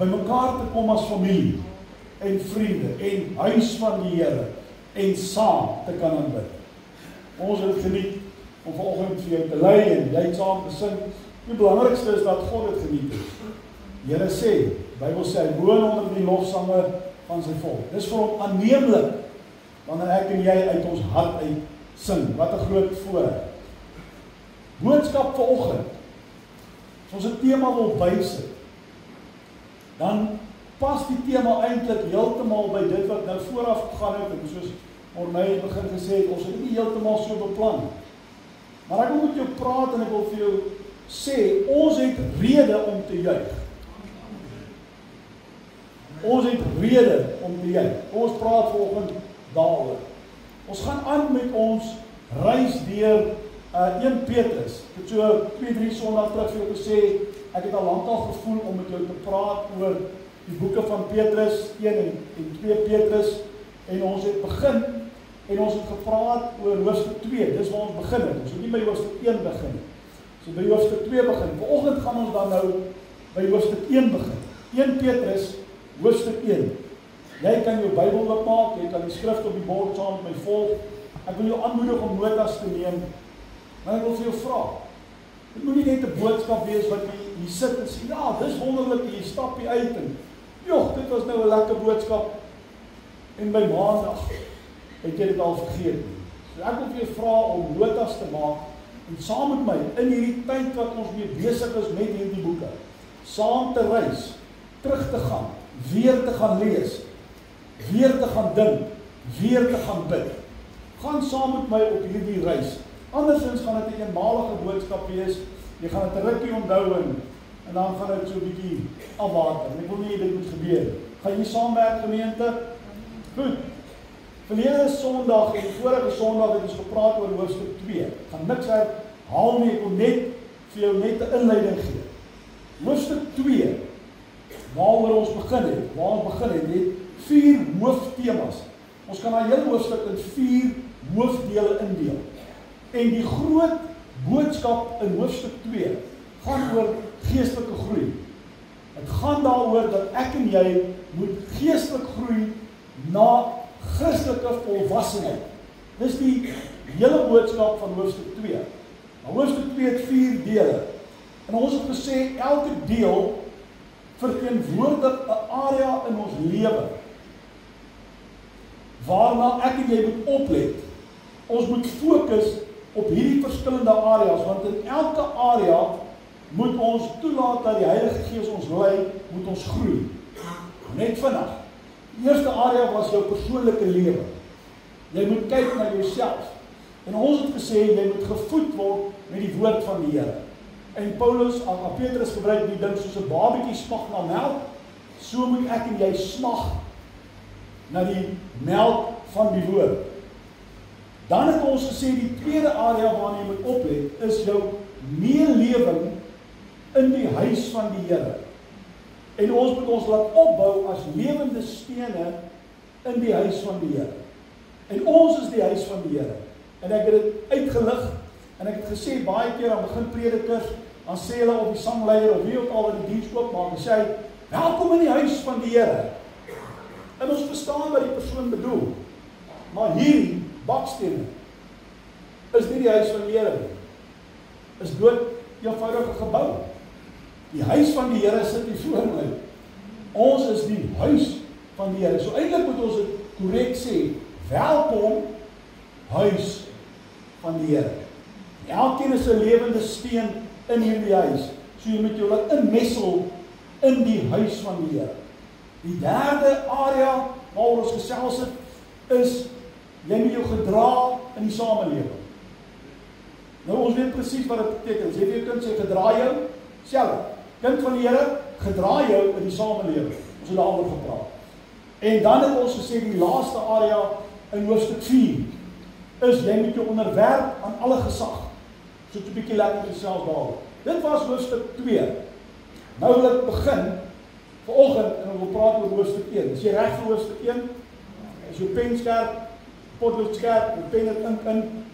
by mekaar te kom as familie en vriende en huis van die Here en saam te kan aanbid. Ons het dit geniet om vanoggend vir jou te lei en jy saam te sing. Die belangrikste is dat God dit geniet het. Die Here sê, die Bybel sê, hy woon onder die lofsange van sy volk. Dis vir hom aanneemlik wanneer ek en jy uit ons hart uit sing. Wat 'n groot voorreg. Boodskap vanoggend. As ons 'n tema wil bysit, dan pas die tema eintlik heeltemal by dit wat nou vooraf gegaan het, en soos Ornay begin gesê het, ons het nie heeltemal so beplan. Maar ek wil met jou praat en ek wil vir jou sê, ons het rede om te juig. Ons het rede om te juig. Ons praat vanoggend daaroor. Ons gaan aan met ons reis deur 1 Petrus. Ek het so 2-3 Sondae terug vir jou gesê, ek het al lankal gevoel om met jou te praat oor die boeke van Petrus, 1 en 2 Petrus, en ons het begin, en ons het gepraat oor hoofstuk 2, dis waar ons begin het, ons het nie by hoofstuk 1 begin, so by hoofstuk 2 begin, vanoggend gaan ons dan nou by hoofstuk 1 begin, 1 Petrus, hoofstuk 1, jy kan jou Bybel oopmaak, jy kan die skrif op die bord saam met my volg, ek wil jou aanmoedig om notas te neem, maar ek wil vir jou vra, dit moet nie net 'n boodskap wees wat jy hier sit en sê, ja, dis wonderlik, jy stap hier uit en, joh, dit was nou 'n lekker boodskap, en by maandag het jy dit al vergeet nie. So ek wil vir jou vra om notas te maak, en saam met my, in hierdie tyd wat ons mee besig is met hierdie boeke, saam te reis, terug te gaan, weer te gaan lees, weer te gaan dink, weer te gaan bid. Gaan saam met my op hierdie reis. Andersins gaan dit 'n eenmalige boodskap wees, jy gaan dit 'n rukkie onthou en dan gaan dit so 'n bietjie afwater. Ek wil nie dit moet gebeur. Gaan jy saamwerk gemeente? Goed. Verlede Sondag en vorige Sondag het ons gepraat oor hoofstuk 2. Ek gaan niks herhaal nie, ek wil net vir jou net 'n inleiding gee. Hoofstuk 2, waaroor ons begin het 4 hooftemas. Ons kan daai hele hoofstuk in 4 hoofdele indeel. En die groot boodskap in hoofstuk 2 gaan oor geestelike groei. Het gaan daaroor dat ek en jy moet geestelik groei na Christelike volwassenheid. Dis die hele boodskap van hoofstuk 2. Maar hoofstuk 2 het 4 dele. En ons het gesê, elke deel verteenwoordig 'n area in ons lewe waarna ek en jy moet oplet. Ons moet fokus op hierdie verskillende areas, want in elke area moet ons toelaat dat die Heilige Gees ons lei, moet ons groei. Net vandag. Die eerste area was jou persoonlike lewe. Jy moet kyk na jouself. En ons het gesê, jy moet gevoed word met die woord van die Here. En Petrus gebruik die ding soos 'n babatjie smag na melk, so moet ek en jy smag na die melk van die woord. Dan het ons gesê, die tweede area waarna jy moet oplet, is jou meelewing in die huis van die Here. En ons moet ons laat opbou as lewende stene in die huis van die Here. En ons is die huis van die Here. En ek het dit uitgelig, en ek het gesê, baie keer aan begin predikers, dan sê hulle op die sangleier, of wie ook al wat die diens oopmaak, en sê, welkom in die huis van die Here. En ons verstaan wat die persoon bedoel. Maar hierdie bakstene is nie die huis van die Here nie. Is dood eenvoudige gebou. Die huis van die Here sit hier voor my. Ons is die huis van die Here. So eintlik moet ons dit korrek sê, welkom huis van die Here. Elkeen is 'n lewende steen in hierdie huis. So jy moet jou laat inmessel in die huis van die Here. Die derde area waaroor ons gesels het, is jy moet jou gedra in die samelewing. Nou ons weet presies wat dit beteken. As jy vir jou kind sê, gedra jou, self. Kind van die Here, gedra jou in die samelewing. Ons het daaroor gepraat. En dan het ons gesê, die laaste area in hoofstuk 4, is jy moet jou onderwerp aan alle gesag. So 'n bietjie lekker gesels daaroor. Dit was hoofstuk 2. Nou wil ek begin, vanoggend, en ons wil praat oor hoofstuk 1. Is jy reg vir hoofstuk 1? Is jou pen skerp, potlood skerp, jou pen het ink in.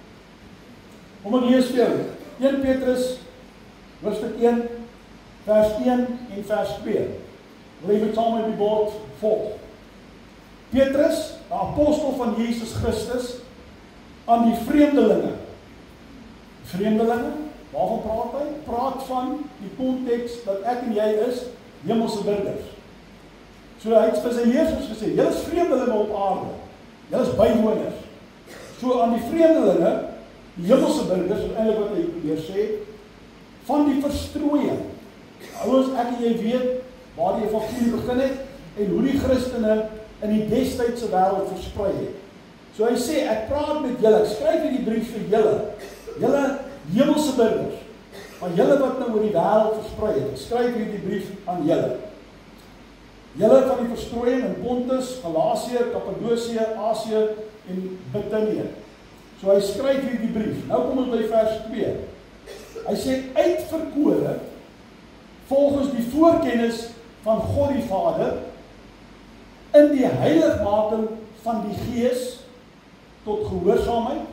Kom ek lees vir jou. 1 Petrus, hoofstuk 1, vers 1 en vers 2. Wil jy met saam met die bord volg. Petrus, 'n apostel van Jesus Christus, aan die vreemdelinge. Vreemdelinge, waarvan praat hy? Praat van die konteks dat ek en jy is hemelse burgers. So hy het vir sy leerders gesê, julle is vreemdelinge op aarde. Julle is bywoners. So aan die vreemdelinge, die hemelse burgers, is eintlik wat hy probeer sê, van die verstrooiing. Ouers, ek en jy weet waar die evangelie begin het en hoe die Christene in die destydse wêreld versprei het. So hy sê, ek praat met julle, ek skryf hierdie brief vir julle hemelse burgers, maar julle wat nou oor die wêreld versprei het, ek skryf hierdie brief aan julle. Julle van die verstrooiing in Pontus, Galasië, Kappadosie, Asië en Bithynië. So hy skryf hierdie brief. Nou kom ons by vers 2. Hy sê, uitverkore volgens die voorkennis van God die Vader in die heiligmaking van die Gees tot gehoorsaamheid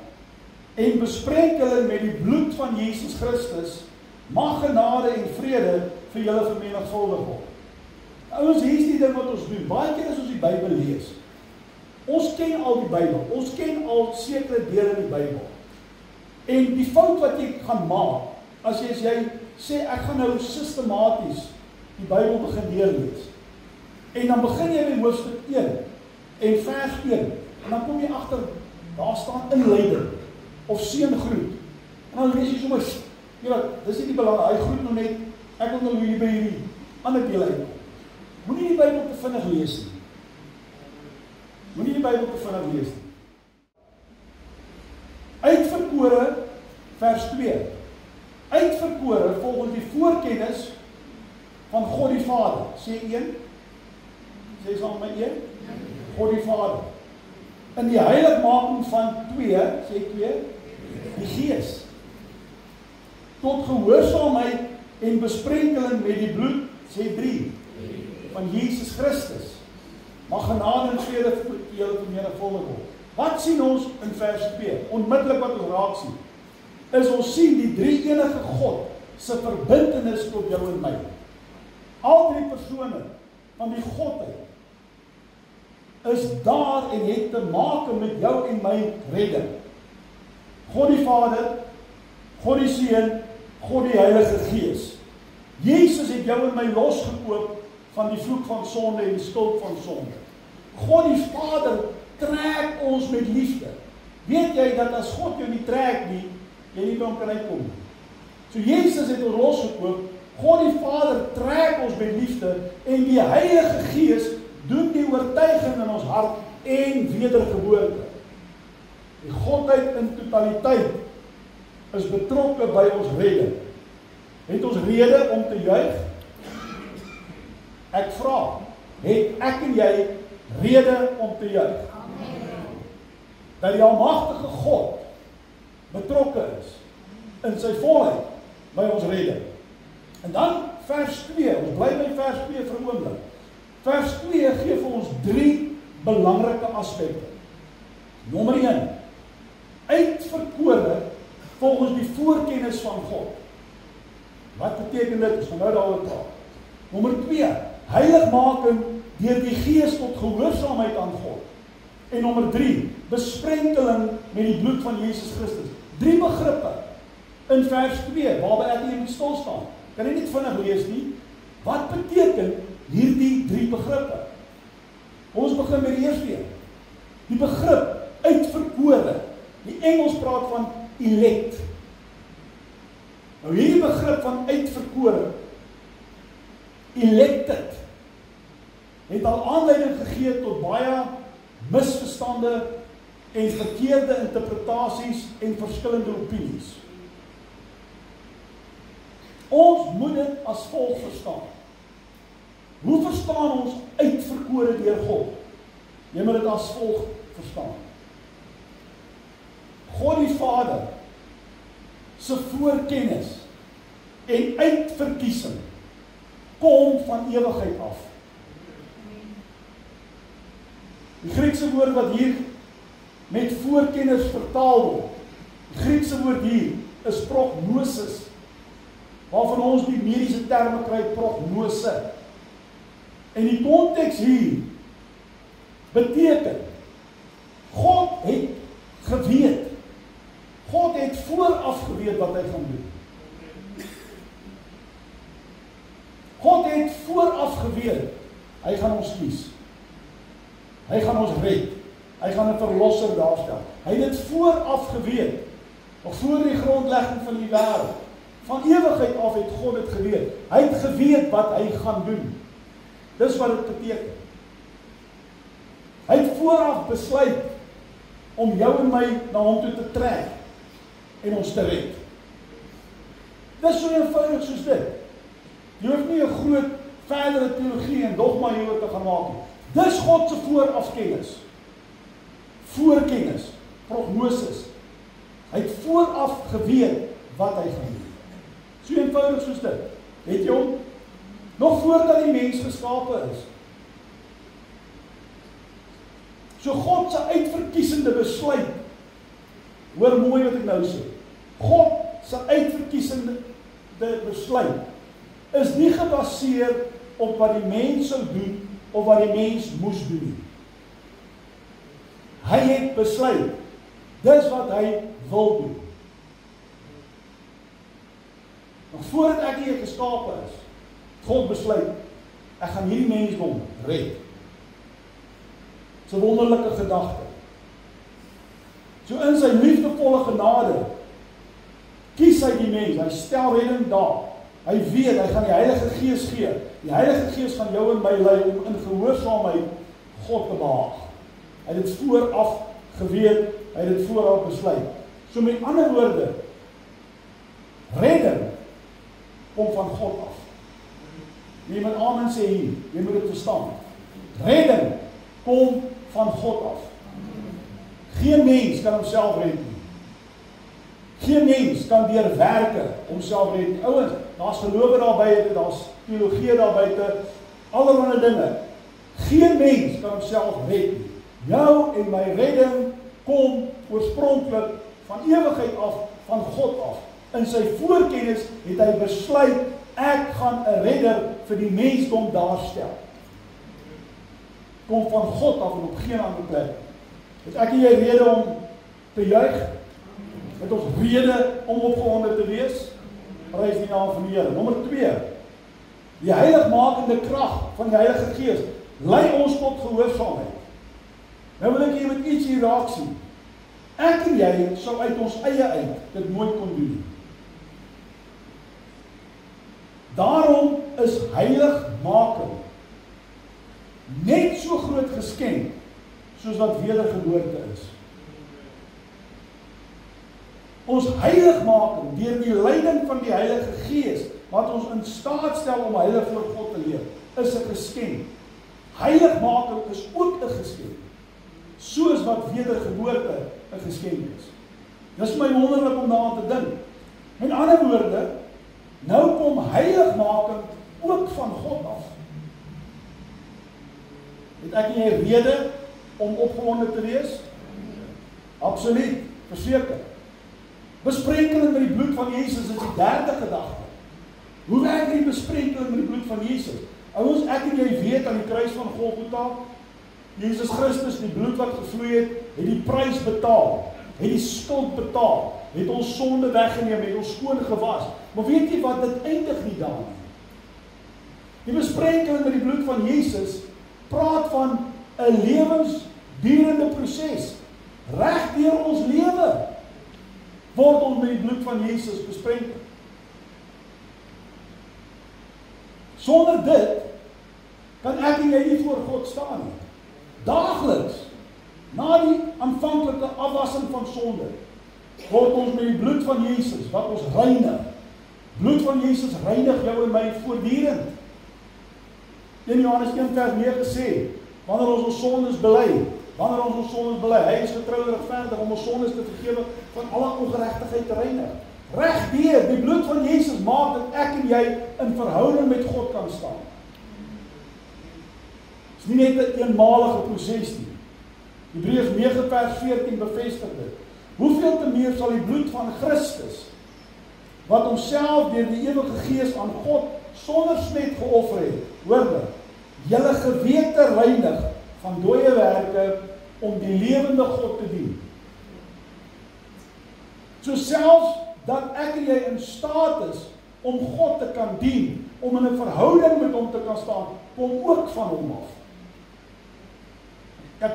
en besprenkeling met die bloed van Jesus Christus, mag genade en vrede vir julle vermenigvuldig word. Ouens, hier is die ding wat ons doen. Baie keer as ons die Bybel lees, ons ken al die Bybel, ons ken al sekere dele in die Bybel. En die fout wat jy gaan maak, as jy sê, ek gaan nou sistematies die Bybel begin deurlees. En dan begin jy by hoofstuk 1 en vers 1. En dan kom jy agter, daar staan inleiding of seëngroet. En dan lees jy sommer, dis nie die belang, hy groet nou net, ek wil nou hier by hierdie ander deel uitkom. Moenie die Bybel te vinnig lees nie. Moenie die Bybel te vinnig lees nie. Uitverkore, vers 2. Uitverkore volgens die voorkennis van God die Vader. Sê 1. Sê saam met 1. God die Vader. In die heiligmaking van 2, sê 2, die Gees. Tot gehoorsaamheid en besprenkeling met die bloed, sê 3, van Jesus Christus. Mag genade en vrede vir julle vermenigvuldig word. Wat sien ons in vers 2? Onmiddellik wat ons raak sien, is ons sien die drie enige God se verbintenis tot jou en my. Al drie persone van die Godheid is daar en het te maak met jou en my redding. God die Vader, God die Seun, God die Heilige Gees. Jesus het jou en my losgekoop van die vloek van sonde en die skuld van sonde. God die Vader trek ons met liefde. Weet jy dat as God jou nie trek nie, jy nie by hom kan uitkom nie. So Jesus het ons losgekoop, God die Vader trek ons met liefde en die Heilige Gees doen die oortuiging in ons hart en wedergeboorte. Die Godheid in totaliteit is betrokke by ons redding. Het ons rede om te juig? Ek vra, het ek en jy rede om te juig? Dat die almagtige God betrokke is in sy volheid by ons redding. En dan vers 2, ons bly by vers 2 vir 'n oomblik. Vers 2 gee vir ons 3 belangrike aspekte. Nommer 1, uitverkore volgens die voorkennis van God. Wat beteken dit? Ons gaan nou daaroor praat. Nommer 2, heiligmaking deur die Gees tot gehoorsaamheid aan God. En nommer 3, besprenkeling met die bloed van Jesus Christus. 3 begrippe in vers 2, waarby ek hier moet stilstaan. Kan jy nie vinnig lees nie? Wat beteken hierdie 3 begrippe? Ons begin met die eerste een. Die begrip uitverkore. Die Engels praat van elect. Nou hierdie begrip van uitverkore, elected, het al aanleiding gegee tot baie misverstande en verkeerde interpretasies en verskillende opinies. Ons moet dit as volg verstaan. Hoe verstaan ons uitverkore deur God? Jy moet dit as volg verstaan. God die Vader se voorkennis en uitverkiesing kom van ewigheid af. Die Griekse woord wat hier met voorkennis vertaal word, die Griekse woord hier is prognosis, waarvan ons die mediese terme kry, prognose. En die konteks hier beteken, God het geweet, God het vooraf geweet wat hy gaan doen. God het vooraf geweet, hy gaan ons kies. Hy gaan ons red. Hy gaan 'n verlosser daarstel. Hy het dit vooraf geweet, nog voor die grondlegging van die wêreld. Van ewigheid af het God dit geweet. Hy het geweet wat hy gaan doen. Dis wat dit beteken. Hy het vooraf besluit om jou en my na hom toe te trek en ons te red. Dis so eenvoudig soos dit. Jy hoef nie 'n groot verdere teologie en dogma hieroor te gaan maak nie. Dis God se voorafkennis. Voorkennis, prognoses. Hy het vooraf geweet wat hy gaan doen. So eenvoudig soos dit. Weet jy hom? Nog voordat die mens geskape is. So God se uitverkiesende besluit. Hoor mooi wat ek nou sê. God se uitverkiesende besluit is nie gebaseer op wat die mens sou doen of wat die mens moes doen. Hy het besluit. Dis wat hy wil doen. Nog voordat ek hier geskape is, God besluit, ek gaan hierdie mensdom red. Dis 'n wonderlike gedagte. So in sy liefdevolle genade kies hy die mens, hy stel redding daar. Hy weet, hy gaan die Heilige Gees gee. Die Heilige Gees gaan jou en my lei om in gehoorsaamheid God te behaag. Hy het dit vooraf geweet, hy het dit vooraf besluit. So met ander woorde, redding kom van God af. Jy moet amen sê hier, jy moet dit verstaan. Redding kom van God af. Geen mens kan homself red nie. Geen mens kan deur werke homself red nie. Ouens, daar's gelowe daar buite, daar's teologie daar buite, allerlei dinge. Geen mens kan homself red nie. Jou en my redding kom oorspronklik van ewigheid af, van God af. In sy voorkennis het hy besluit, ek gaan 'n redder vir die mensdom daarstel. Kom van God af en op geen ander plek. Het ek en jy rede om te juig? Het ons rede om opgewonde te wees? Prys die naam van die Here. Nommer 2. Die heiligmakende krag van die Heilige Gees lei ons tot gehoorsaamheid. Nou wil ek hier met iets hier raak sien. Ek en jy sou uit ons eie uit dit nooit kon doen. Daarom is heiligmaking net so groot geskenk soos wat wedergeboorte is. Ons heiligmaking deur die leiding van die Heilige Gees wat ons in staat stel om heilig voor God te leef, is 'n geskenk. Heiligmaking is ook 'n geskenk, soos wat wedergeboorte 'n geskenk is. Dis my wonderlik om daaraan te dink. Met ander woorde, nou kom heiligmaking ook van God af. Het ek en jy rede om opgewonde te wees? Absoluut, verseker. Besprenkeling met die bloed van Jesus is die derde gedagte. Hoe werk die besprenkeling met die bloed van Jesus? Ouens, ek en jy weet aan die kruis van Golgotha, Jesus Christus, die bloed wat gevloei het die prys betaal, het die skuld betaal, het ons sonde weggeneem, het ons skoon gewas. Maar weet jy wat, dit eindig nie daar nie. Die besprenkeling met die bloed van Jesus praat van 'n lewensdurende proses. Reg deur ons lewe word ons met die bloed van Jesus besprenkel. Sonder dit kan ek en jy nie voor God staan nie. Daagliks, na die aanvanklike afwassing van sonde, word ons met die bloed van Jesus, wat ons reinig. Bloed van Jesus reinig jou en my voortdurend. In Johannes 1 vers 9 sê, wanneer ons sondes bely, hy is getrou en regverdig om ons sondes te vergewe van alle ongeregtigheid te reinig. Regdeur die bloed van Jesus maak dat ek en jy in verhouding met God kan staan. Dit is nie net 'n eenmalige proses nie. Hebreërs 9 vers 14 bevestig dit. Hoeveel te meer sal die bloed van Christus, wat homself deur die ewige Gees aan God sonder smet geoffer het, hoor dit, julle gewete reinig van dooie werke om die lewende God te dien. So selfs dat ek en jy in staat is om God te kan dien, om in 'n verhouding met hom te kan staan, kom ook van hom af. Ek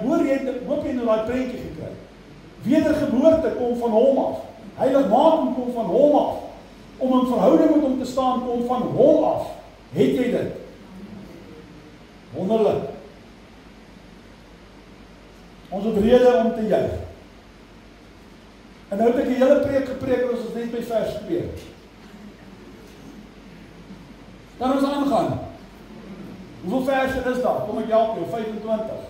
hoop jy nou daai prentjie gekry. Wedergeboorte kom van hom af. Heiligmaking kom van hom af. Om in verhouding met hom te staan kom van hom af. Het jy dit? Wonderlik. Ons het rede om te juig. En nou het ek 'n hele preek gepreek, ons is net by vers 2. Dan ons aangaan. Hoeveel verse is daar? Kom ek help jou, 25.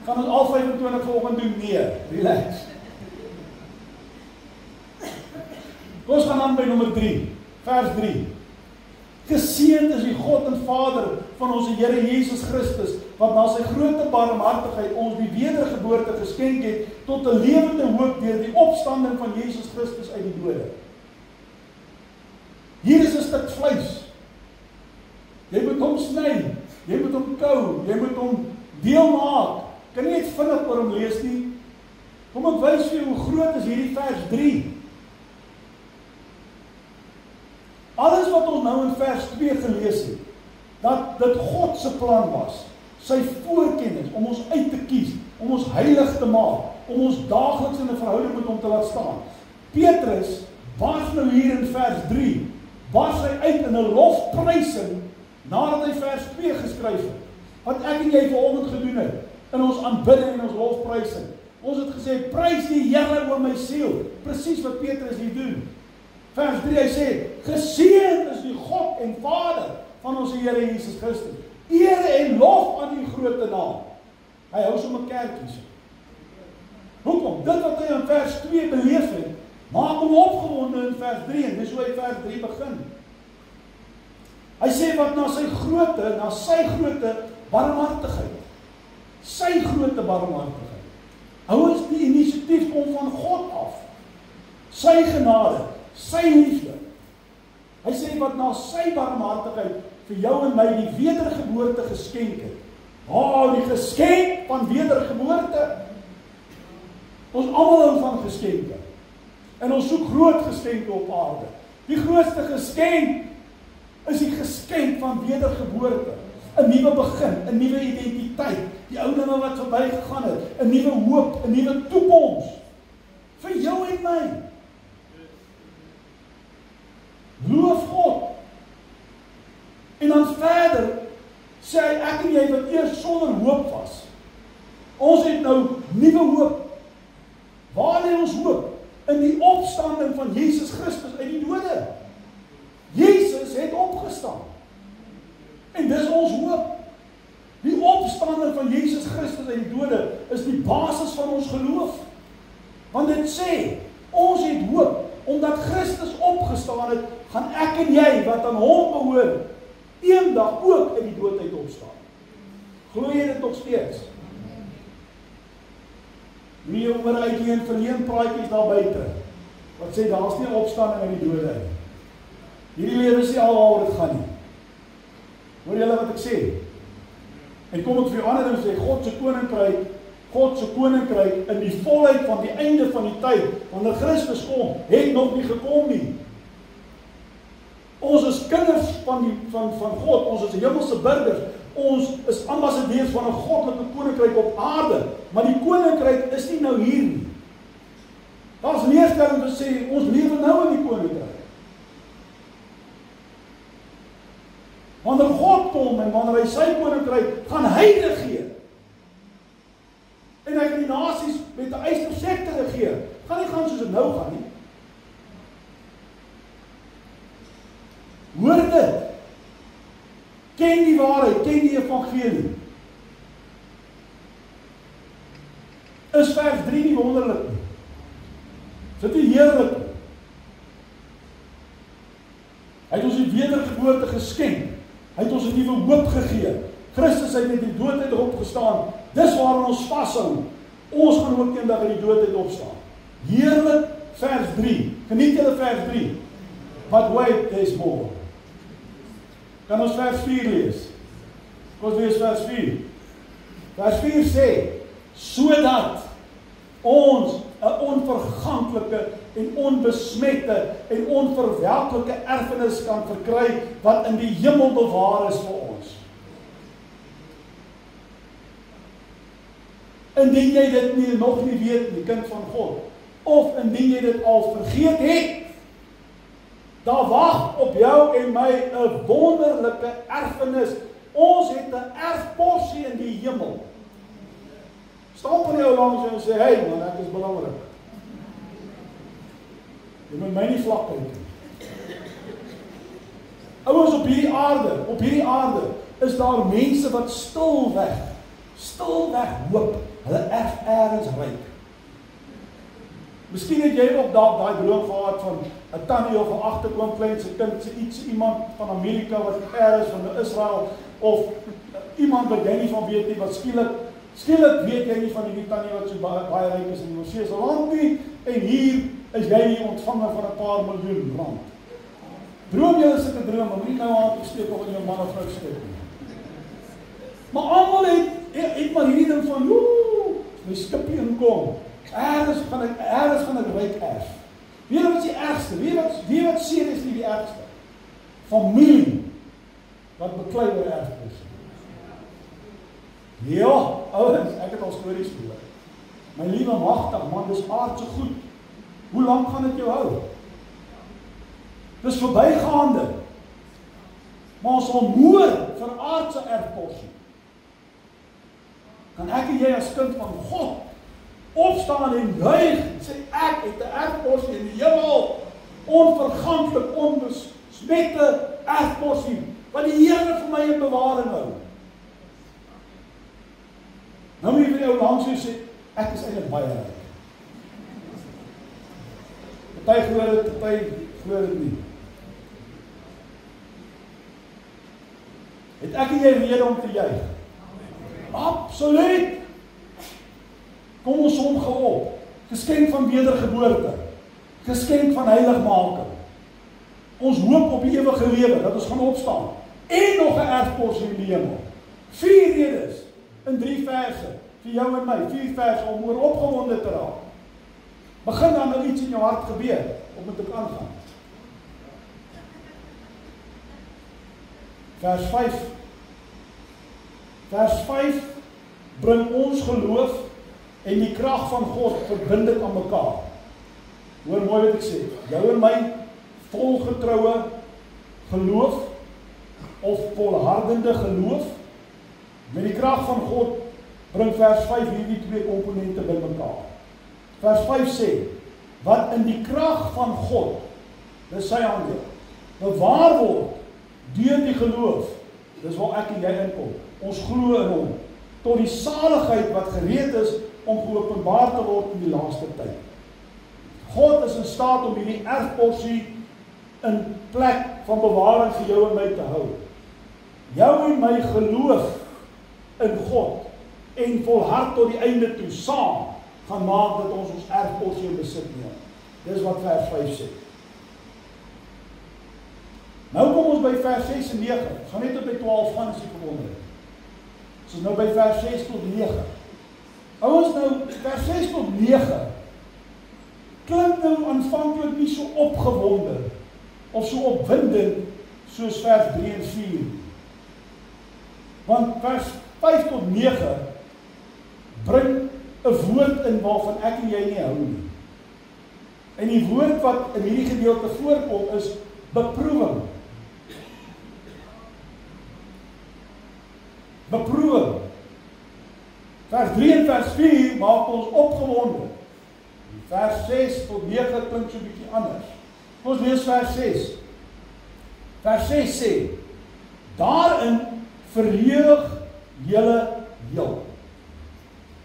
Gaan ons al 25 vanoggend doen? Nee, relax. Ons gaan aan by nommer 3, vers 3. Geseënd is die God en Vader van ons Here Jesus Christus, wat na sy groote barmhartigheid ons die wedergeboorte geskenk het tot 'n lewende hoop deur die opstanding van Jesus Christus uit die dode. Hier is 'n stuk vleis. Jy moet hom sny, jy moet hom kou, jy moet hom deel maak. Kan nie net vinnig oor hom lees nie. Kom ek wys vir jou hoe groot is hierdie vers 3. Alles wat ons nou in vers 2 gelees het, dat dit God se plan was, sy voorkennis om ons uit te kies, om ons heilig te maak, om ons daagliks in 'n verhouding met hom te laat staan. Petrus bars nou hier in vers 3, bars hy uit in 'n lofprysing nadat hy vers 2 geskryf het. Wat ek en jy vanoggend gedoen het in ons aanbidding en ons lofprysing. Ons het gesê, prys die Here oor my siel. Presies wat Petrus hier doen. Vers 3, hy sê, geseënd is die God en Vader van ons Here Jesus Christus. Ere en lof aan die grote naam. Hy hou sommer kerkies. Hoekom? Dit wat hy in vers 2 beleef het, maak hom opgewonde in vers 3, en dis hoe hy vers 3 begin. Hy sê wat na sy groote barmhartigheid. Sy groote barmhartigheid. Hou ons die inisiatief kom van God af. Sy genade, sy liefde. Hy sê wat na sy barmhartigheid vir jou en my die wedergeboorte geskenk het. Die geskenk van wedergeboorte. Ons almal hou van geskenke. En ons soek groot geskenke op aarde. Die grootste geskenk is die geskenk van wedergeboorte. 'n Nuwe begin, 'n nuwe identiteit. Die ou dinge wat verbygegaan het, 'n nuwe hoop, 'n nuwe toekoms vir jou en my. Loof God. En dan verder sê hy, ek en jy wat eers sonder hoop was. Ons het nou nuwe hoop. Waar lê ons hoop? In die opstanding van Jesus Christus uit die dode. Jesus het opgestaan. En dis ons hoop. Die opstanding van Jesus Christus uit die dode is die basis van ons geloof. Want dit sê, ons het hoop, omdat Christus opgestaan het, gaan ek en jy, wat aan hom behoort, eendag ook uit die dood uit opstaan. Glo jy dit nog steeds? Nie oor uitleen verleen praatjies daar buite, wat sê, daar is nie opstanding uit die dode. Hierdie lewe sê al waaroor dit gaan nie. Hoor julle wat ek sê? En kom ek vir die ander ding sê, God se koninkryk in die volheid van die einde van die tyd, wanneer Christus kom, het nog nie gekom nie. Ons is kinders van God, ons is hemelse burgers, ons is ambassadeurs van 'n goddelike koninkryk op aarde, maar die koninkryk is nie nou hier nie. Daar is leerstelling wat sê, ons lewe nou in die koninkryk. Wanneer God kom en wanneer hy sy koninkryk, gaan hy regeer. En hy kan die nasies met 'n ystersekte regeer. Gaan nie gaan soos dit nou gaan nie. Hoor dit. Ken die waarheid, ken die evangelie. Is vers 3 nie wonderlik nie? Is dit nie heerlik nie? Hy het ons die wedergeboorte geskenk. Hy het ons 'n nuwe hoop gegee. Christus het uit die dood uit opgestaan. Dis waarin ons vashou. Ons gaan ook eendag uit die dood uit opstaan. Heerlik, vers 3. Geniet julle vers 3. But wait, there's more. Kan ons vers 4 lees? Kom ons lees vers 4. Vers 4 sê, sodat ons 'n onverganklike en onbesmette en onverwelklike erfenis kan verkry wat in die hemel bewaar is vir ons. Indien jy dit nog nie weet, die kind van God, of indien jy dit al vergeet het, daar wag op jou en my 'n wonderlike erfenis. Ons het 'n erfporsie in die hemel. Staan van jou langs en sê, hey man, ek is belangrik. Jy moet my nie vlak kyk nie. Ouens, op hierdie aarde is daar mense wat stilweg hoop, hulle erf ergens ryk. Miskien het jy ook daai droom gehad van 'n tannie of 'n agterkoom klein se kind, iemand van Amerika wat ergens van Israel, of iemand wat jy nie van weet nie, wat skielik weet jy nie van die tannie wat so baie ryk is in die Oseese land nie, en hier is jy die ontvanger van 'n paar miljoen rand. Droom jy sulke drome, maar nie nou aan te steek of in jou man of vrou steek nie. Maar almal het maar hierdie ding van, my skipie inkom, ergens gaan ek ryk erf. Weet jy wat is die ergste? Weet wat seer is nie die ergste? Familie wat beklei oor erfenis. Ja, ouens, ek het al stories gehoor. My liewe magtig man, dis aardse goed. Hoe lank gaan dit jou hou? Dis verbygaande. Maar ons sal moer vir aardse erfporsie. Kan ek en jy as kind van God opstaan en juig en sê, ek het 'n erfporsie in die hemel, onverganklik, onbesmette erfporsie, wat die Here vir my in bewaring hou. Nou moet jy vir jou langs sê, ek is eintlik baie ryk. Party glo dit, party glo dit nie. Het ek en jy rede om te juig? Absoluut! Kom ons som gou op. Geskenk van wedergeboorte. Geskenk van heiligmaking. Ons hoop op die ewige lewe, dat ons gaan opstaan. En nog 'n erfporsie in die hemel. 4 redes in 3 verse vir jou en my. 4 verse om oor opgewonde te raak. Begin dan nou iets in jou hart gebeur, of moet ek aangaan? Vers 5. Vers 5 bring ons geloof en die krag van God verbind dit aan mekaar. Hoor mooi wat ek sê. Jou en my volgetroue geloof of volhardende geloof met die krag van God bring vers 5 hierdie 2 komponente bymekaar. Vers 5 sê, wat in die krag van God, dis sy aandeel, bewaar word deur die geloof, dis waar ek en jy inkom. Ons glo in hom, tot die saligheid wat gereed is om geopenbaar te word in die laaste tyd. God is in staat om hierdie erfporsie in plek van bewaring vir jou en my te hou. Jou en my geloof in God en volhard tot die einde toe saam gaan maak dat ons erfporsie in besit neem. Dis wat vers 5 sê. Nou kom ons by vers 6 en 9. Ons gaan net op by 12 gaan as jy gewonder het. As Ons is nou by vers 6 tot 9. Ouens nou, vers 6 tot 9, klink nou aanvanklik nie so opgewonde, of so opwindend, soos vers 3 en 4. Want vers 5 tot 9, bring 'n woord in waarvan ek en jy nie hou nie. En die woord wat in hierdie gedeelte voorkom is beproewing. Beproewing. Vers 3 en vers 4 maak ons opgewonde. Vers 6 tot 9 klink so 'n bietjie anders. Ons lees vers 6. Vers 6 sê, daarin verheug julle heel.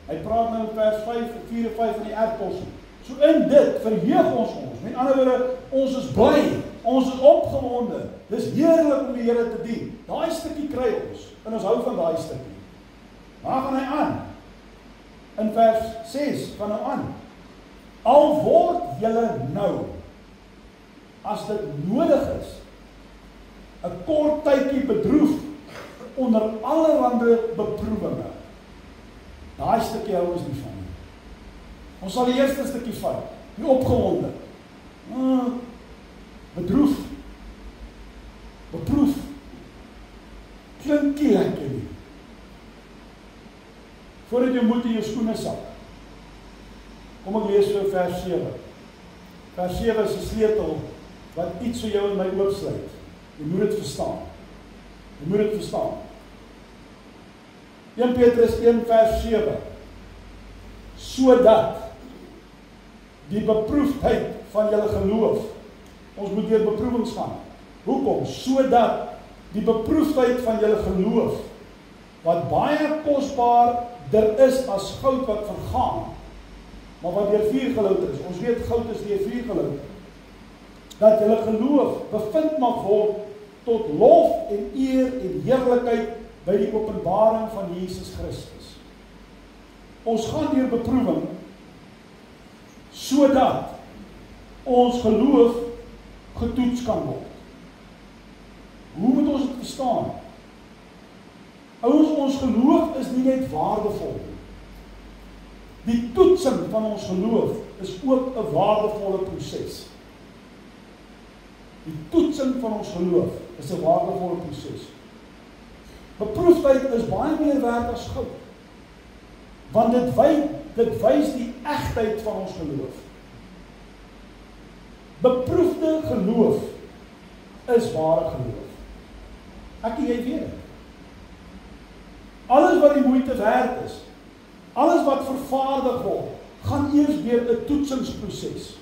Hy praat nou in vers 5, 4 en 5 van die erfporsie. So in dit verheug ons. Met ander woorde, ons is bly, ons is opgewonde. Dis heerlik om die Here te dien. Daai stukkie kry ons, en ons hou van daai stukkie. Waar gaan hy aan? In vers 6 gaan hy aan. Al word julle nou, as dit nodig is, 'n kort tydjie bedroef onder allerhande beproewinge. Daai stukkie hou ons nie van nie. Ons sal die eerste stukkie vat, die opgewonde. Bedroef. Beproef. Klink nie lekker nie. Voordat jy moet in jou skoene sak. Kom ek lees vir vers 7. Vers 7 is 'n sleutel wat iets vir jou en my oopsluit. Jy moet dit verstaan. Jy moet dit verstaan. 1 Petrus 1 vers 7. Sodat die beproefdheid van julle geloof, ons moet deur beproewings gaan. Hoekom? Sodat die beproefdheid van julle geloof, wat baie kosbaarder is as goud wat vergaan, maar wat deur vuur gelouter is. Ons weet goud is deur vuur gelouter. Dat julle geloof bevind mag word tot lof en eer en heerlikheid by die openbaring van Jesus Christus. Ons gaan deur beproewing sodat ons geloof getoets kan word. Hoe moet ons dit verstaan? Ouens, ons geloof is nie net waardevol nie. Die toetsing van ons geloof is ook 'n waardevolle proses. Die toetsing van ons geloof is 'n waardevolle proses. Beproefdheid is baie meer werd as goud. Want dit wys die egtheid van ons geloof. Beproefde geloof is ware geloof. Ek en jy weet dit. Alles wat die moeite werd is, alles wat vervaardig word, gaan eers deur 'n toetsingsproses.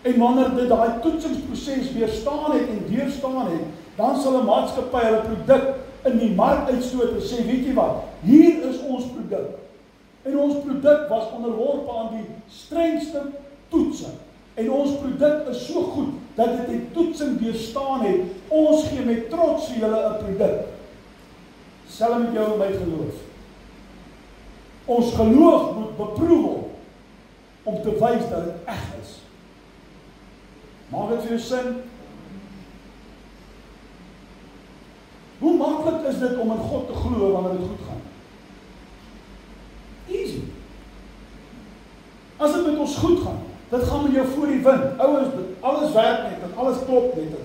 En wanneer dit daai toetsingsproses weerstaan het en deurstaan het, dan sal 'n maatskappy hulle produk in die mark uitstoot en sê, weet jy wat, hier is ons produk. En ons produk was onderworpe aan die strengste toetsing. En ons produk is so goed, dat dit die toetsing deurstaan het. Ons gee met trots vir julle 'n produk. Selfs met jou en my geloof. Ons geloof moet beproef word, om te wys dat dit eg is. Maak dit vir jou sin? Hoe maklik is dit om in God te glo wanneer dit goed gaan? Easy. As dit met ons goed gaan, dit gaan met jou voor die wind. Ouens, alles werk net en alles klop net.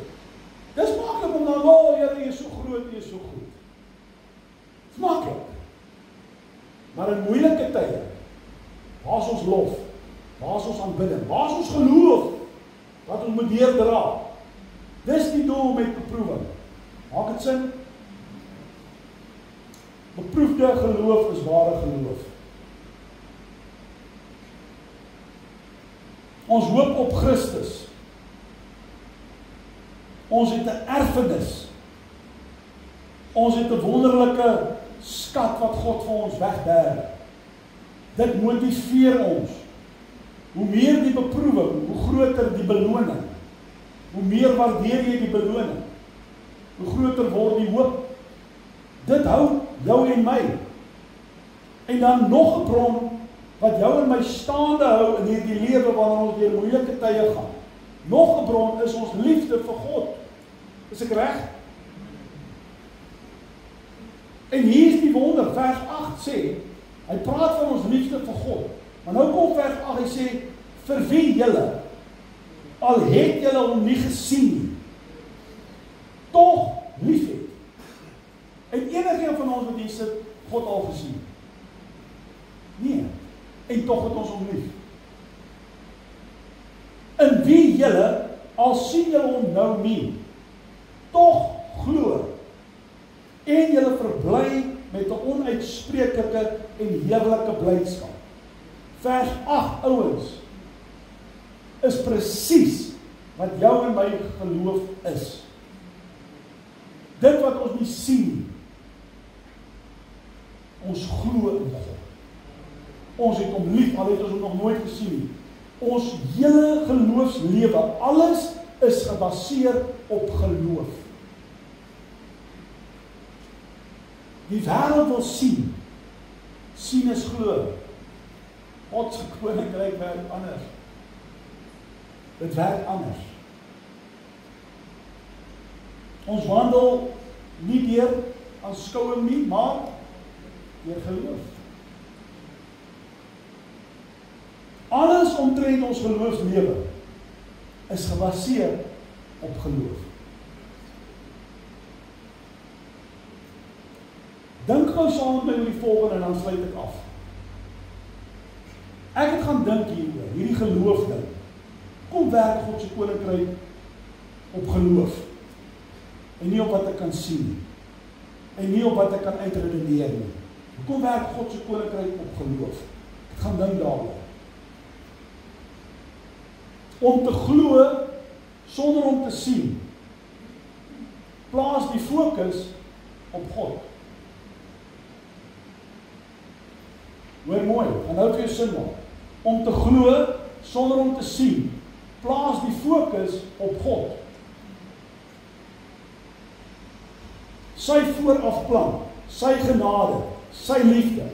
Dis maklik om dan, Here, jy is so groot, jy is so goed. Dis maklik. Maar in moeilike tye, waar is ons lof? Waar is ons aanbidding? Waar is ons geloof? Wat ons moet deurdra. Dis die doel met beproewing. Maak dit sin? Beproefde geloof is ware geloof. Ons hoop op Christus. Ons het 'n erfenis. Ons het 'n wonderlike skat wat God vir ons wegberg. Dit motiveer ons. Hoe meer die beproewing, hoe groter die beloning. Hoe meer waardeer jy die beloning, hoe groter word die hoop. Dit hou jou en my. En dan nog 'n bron wat jou en my staande hou in hierdie lewe wanneer ons deur moeilike tye gaan. Nog 'n bron is ons liefde vir God. Is ek reg? En hier is die wonder, vers 8 sê, hy praat van ons liefde vir God. Maar nou kom vers 8, hy sê, vir wie julle, al het julle hom nie gesien nie, tog lief het. En enige van ons wat hier sit, God al gesien. Nee, en tog het ons hom lief. In wie julle, al sien julle hom nou nie, tog glo, en julle verbly met 'n onuitspreeklike en heerlike blydskap. Vers 8, ouens, is presies wat jou en my geloof is. Dit wat ons nie sien, ons glo in God. Ons het hom lief, al het ons hom nog nooit gesien nie. Ons hele geloofslewe, alles is gebaseer op geloof. Die wêreld wil sien. Sien is glo. God se koninkryk werk anders. Dit werk anders. Ons wandel nie deur aanskouing nie, maar deur geloof. Alles omtrent ons geloofslewe is gebaseer op geloof. Dink gou saam met my oor die volgende en dan sluit ek af. Ek het gaan dink hieroor, hierdie geloof ding. Kom werk God se koninkryk op geloof. En nie op wat ek kan sien nie. En nie op wat ek kan uitredeneer nie. Kom werk God se koninkryk op geloof. Ek gaan dink daaroor. Om te glo sonder om te sien, plaas die fokus op God. Hoor mooi, en nou vir jou sin maak. Om te glo sonder om te sien, plaas die fokus op God. Sy voorafplan, sy genade, sy liefde.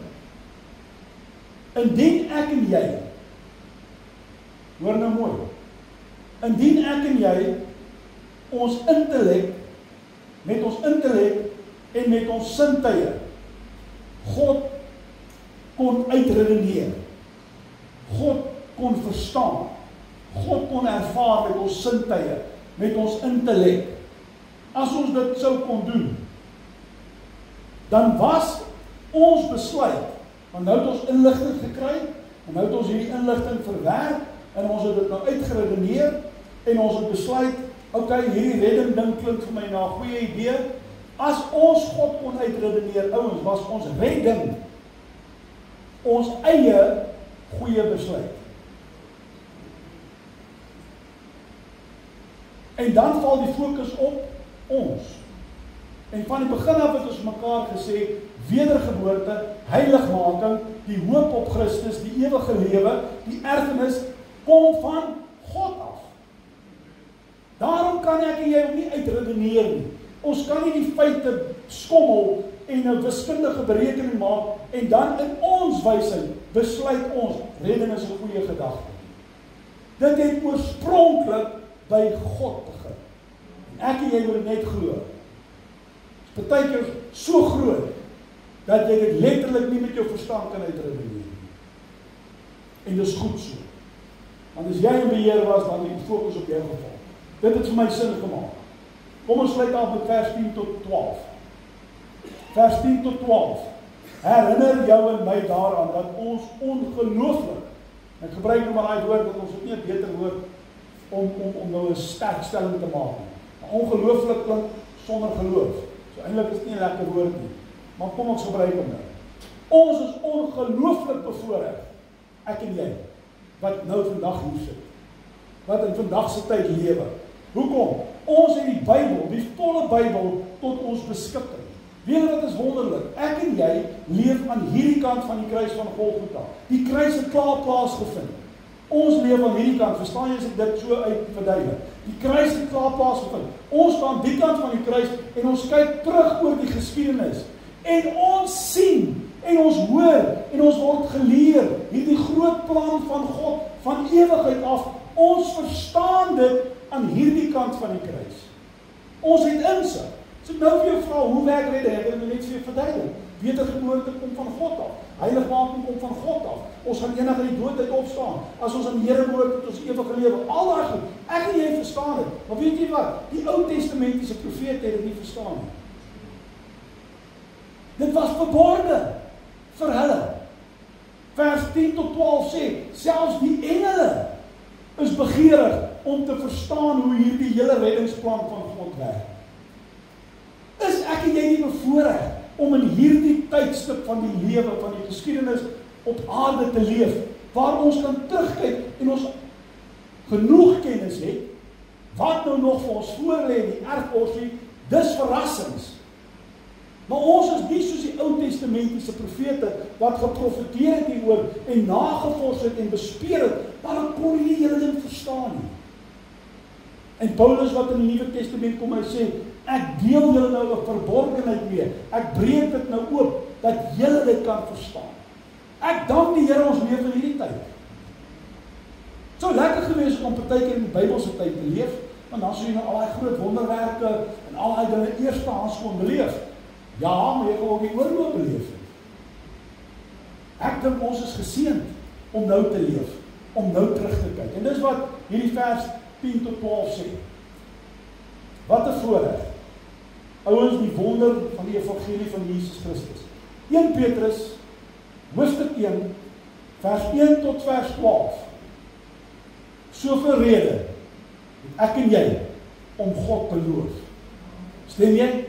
Indien ek en jy, hoor nou mooi, indien ek en jy ons intellek, met ons intellek en met ons sintuie, God kon uitredeneer, God kon verstaan, God kon ervaar met ons sintuie, met ons intellek. As ons dit sou kon doen, dan was ons besluit, want nou het ons inligting gekry, en nou het ons hierdie inligting verwerk, en ons het dit nou uitgeredeneer, en ons het besluit, ok, hierdie redding ding klink vir my na 'n goeie idee. As ons God kon uitredeneer, ouens, was ons redding ons eie goeie besluit. En dan val die fokus op ons. En van die begin af het ons mekaar gesê, wedergeboorte, heiligmaking, die hoop op Christus, die ewige lewe, die erfenis, kom van God af. Daarom kan ek en jy ook nie uitredeneer nie. Ons kan nie die feite skommel en 'n wiskundige berekening maak, en dan in ons wysheid besluit ons, redding is 'n goeie gedagte. Dit het oorspronklik by God begin. En ek en jy moet net glo. Dit is partykeer so groot, dat jy dit letterlik nie met jou verstand kan uitredeneer. En dis goed so. Want as jy in beheer was, dan het die fokus op jou geval. Dit het vir my sin gemaak. Kom ons sluit af met vers 10 tot 12. Vers 10 tot 12. Herinner jou en my daaraan dat ons ongelooflik, ek gebruik nou maar daai woord, dat ons het nie 'n beter woord om nou 'n sterk stelling te maak nie. Maar ongelooflik klink sonder geloof. So eintlik is dit nie 'n lekker woord nie. Maar kom ons gebruik hom nou. Ons is ongelooflik bevoorreg, ek en jy, wat nou vandag hier sit. Wat in vandag se tyd lewe. Hoekom? Ons het die Bybel, die volle Bybel, tot ons beskikking. Weet jy wat is wonderlik? Ek en jy leef aan hierdie kant van die kruis van Golgotha. Die kruis het klaar plaasgevind. Ons leef aan hierdie kant, verstaan jy as ek dit so uit verduidelik? Die kruis het klaar plaasgevind. Ons staan die kant van die kruis en ons kyk terug oor die geskiedenis. En ons sien, en ons hoor, en ons word geleer, hierdie groot plan van God, van ewigheid af. Ons verstaan dit aan hierdie kant van die kruis. Ons het insig. So nou vir jou vra, hoe werk redding? Ek wil net vir jou verduidelik. Wedergeboorte kom van God af. Heiligmaking kom van God af. Ons gaan eendag uit die dood uit opstaan. As ons aan die Here behoort tot ons ewige lewe. Al daai goed. Ek en jy verstaan dit. Maar weet jy wat? Die Ou Testamentiese profete het dit nie verstaan nie. Dit was verborge vir hulle. Vers 10 tot 12 sê, selfs die engele is begeerig om te verstaan hoe hierdie hele reddingsplan van God werk. Is ek en jy nie bevoorreg om in hierdie tydstip van die lewe, van die geskiedenis op aarde te leef, waar ons kan terugkyk en ons genoeg kennis het, wat nou nog vir ons voorlê, die erfporsie, dis verrassings. Maar ons is nie soos die Ou Testamentiese profete, wat geprofeteer het hieroor, en nagevors het en bespeur het, maar ek kon nie die hele ding verstaan nie. En Paulus wat in die Nuwe Testament kom, hy sê, ek deel julle nou 'n verborgenheid mee, ek breek dit nou oop, dat julle dit kan verstaan. Ek dank die Here ons leef in hierdie tyd. So lekker gewees om partykeer in die Bybelse tyd te leef, want dan sou jy nou al die groot wonderwerke en al die dinge eerstehands kon beleef. Ja, maar jy kan ook die oorloop beleef. Ek dink ons is geseënd om nou te leef, om nou terug te kyk. En dis wat hierdie vers 10 tot 12 sê. Wat 'n voorreg. Ouens, die wonder van die evangelie van Jesus Christus. 1 Petrus, hoofstuk 1, vers 1 tot vers 12. Soveel rede het ek en jy om God te loof. Stem jy?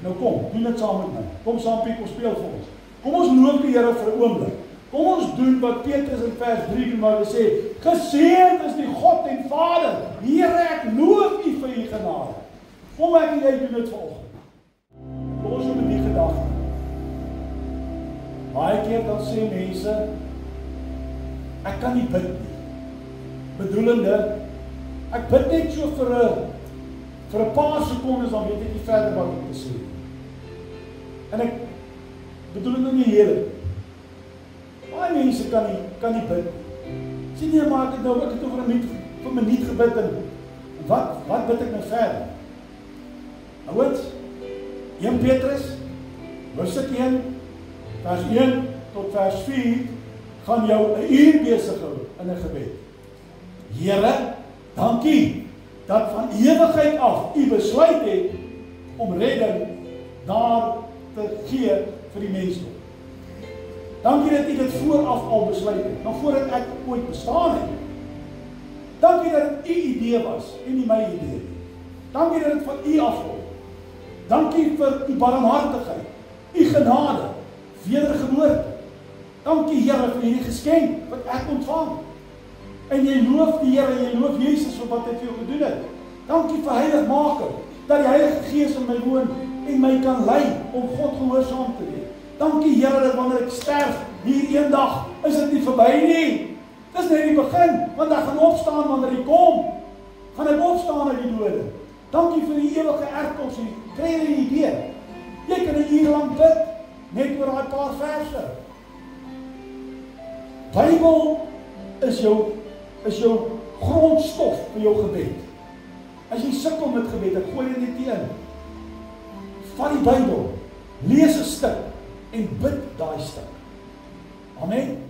Nou kom, doen dit saam met my. Kom saam, Piet, kom speel vir ons. Kom ons loof die Here vir 'n oomblik. Kom ons doen wat Petrus in vers 3 doen, waar hy sê, geseënd is die God en Vader. Here, ek loof U vir U genade. Kom ek en jy doen dit vanoggend. Kom ons met die gedagte. Baie keer dan sê mense, ek kan nie bid nie. Bedoelende, ek bid net so vir 'n paar sekondes, dan weet ek nie verder wat ek te sê. En ek bedoel dit nou nie hele. Baie mense kan nie bid. Sê nie, maar ek het oor 'n minuut gebid en wat bid ek nou verder? Ouens, 1 Petrus, hoofstuk 1, vers 1 tot vers 4, gaan jou 'n uur besig hou in 'n gebed. Here, dankie dat van ewigheid af U besluit het om redding daar te gee vir die mensdom. Dankie dat U dit vooraf al besluit het, nog voordat ek ooit bestaan het. Dankie dat dit U idee was en nie my idee. Dankie dat dit van U afkom. Dankie vir U barmhartigheid, U genade, wedergeboorte. Dankie Here vir hierdie geskenk wat ek ontvang. En jy loof die Here, jy loof Jesus vir wat hy vir jou gedoen het. Dankie vir heiligmaking, dat die Heilige Gees in my woon en my kan lei om God gehoorsaam te wees. Dankie Here dat wanneer ek sterf, hier eendag, is dit nie verby nie. Dis net die begin, want ek gaan opstaan wanneer hy kom. Gaan ek opstaan uit die dode. Dankie vir die ewige erfporsie. Kry jy 'n idee? Jy kan 'n uur lank bid, net oor daai paar verse. Bybel is jou grondstof vir jou gebed. As jy sukkel met gebed, ek gooi dit net teen. Vat die Bybel, lees 'n stuk en bid daai stuk. Amen.